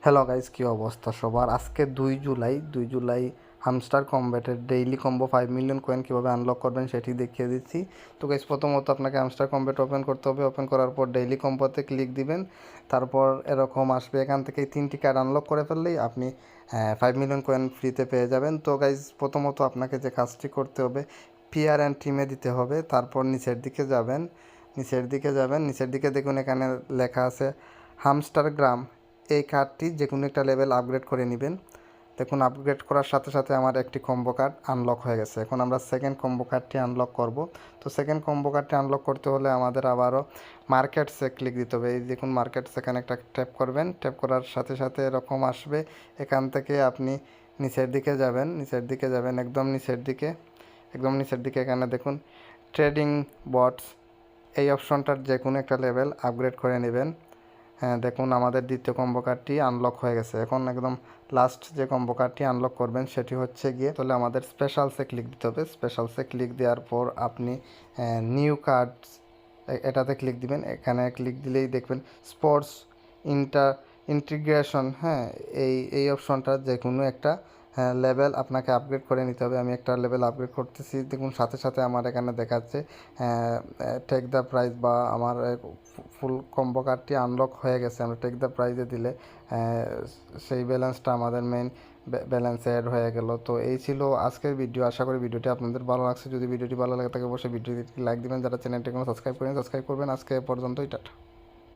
Hello guys, কী অবস্থা সবার? আজকে 2 জুলাই হামস্টার কম্ব্যাটের ডেইলি কম্বো 5 মিলিয়ন কয়েন কীভাবে আনলক করবেন সেটি দেখিয়ে দিচ্ছি। তো গাইস, প্রথমত আপনাকে হামস্টার কম্ব্যাট ওপেন করতে হবে। ওপেন করার পর ডেইলি কম্বোতে ক্লিক দিবেন। তারপর এরকম আসবে, এখান থেকে 3টি কার্ড আনলক করে ফেললেই আপনি 5 মিলিয়ন কয়েন ফ্রিতে পেয়ে যাবেন। তো গাইস, প্রথমত আপনাকে যে কাজটি করতে হবে, পিয়ার অ্যান্ড টিমে দিতে হবে। তারপর নিচের দিকে দেখুন, এখানে লেখা আছে হামস্টার গ্রাম। এই কার্ডটি যে কোনো একটা লেভেল আপগ্রেড করে নেবেন। দেখুন, আপগ্রেড করার সাথে সাথে আমার একটি কম্বো কার্ড আনলক হয়ে গেছে। এখন আমরা সেকেন্ড কম্বো কার্ডটি আনলক করব। তো সেকেন্ড কম্বো কার্ডটি আনলক করতে হলে আমাদের আবারও মার্কেটসে ক্লিক দিতে হবে। এই দেখুন, মার্কেটস, এখানে একটা ট্যাপ করবেন। ট্যাপ করার সাথে সাথে এরকম আসবে। এখান থেকে আপনি নিচের দিকে যাবেন, একদম নিচের দিকে এখানে দেখুন ট্রেডিং বটস, এই অপশনটার যে কোনো একটা লেভেল আপগ্রেড করে নেবেন। হ্যাঁ, দেখুন আমাদের দ্বিতীয় কম্বো কার্ডটি আনলক হয়ে গেছে। এখন একদম লাস্ট যে কম্বো কার্ডটি আনলক করবেন সেটি হচ্ছে গিয়ে, তাহলে আমাদের স্পেশালসে ক্লিক দিতে হবে। স্পেশালসে ক্লিক দেওয়ার পর আপনি নিউ কার্ডস এটাতে ক্লিক দিবেন। এখানে ক্লিক দিলেই দেখবেন স্পোর্টস ইন্টিগ্রেশন, হ্যাঁ, এই অপশনটা যে কোনো একটা লেভেল আপনাকে আপগ্রেড করে নিতে হবে। আমি একটা লেভেল আপগ্রেড করতেছি। দেখুন সাথে সাথে আমার এখানে দেখাচ্ছে টেক দ্য প্রাইজ, বা আমার ফুল কম্বো কার্ডটি আনলক হয়ে গেছে। আমরা টেক দ্য প্রাইজে দিলে সেই ব্যালেন্সটা আমাদের মেইন ব্যালেন্সে অ্যাড হয়ে গেল। তো এই ছিল আজকের ভিডিও। আশা করি ভিডিওটি আপনাদের ভালো লাগছে। যদি ভিডিওটি ভালো লাগে থাকে অবশ্যই ভিডিওটি লাইক দিবেন। যারা চ্যানেলটি কোনো সাবস্ক্রাইব করেন সাবস্ক্রাইব করবেন। আজকে পর্যন্তই, টাটা।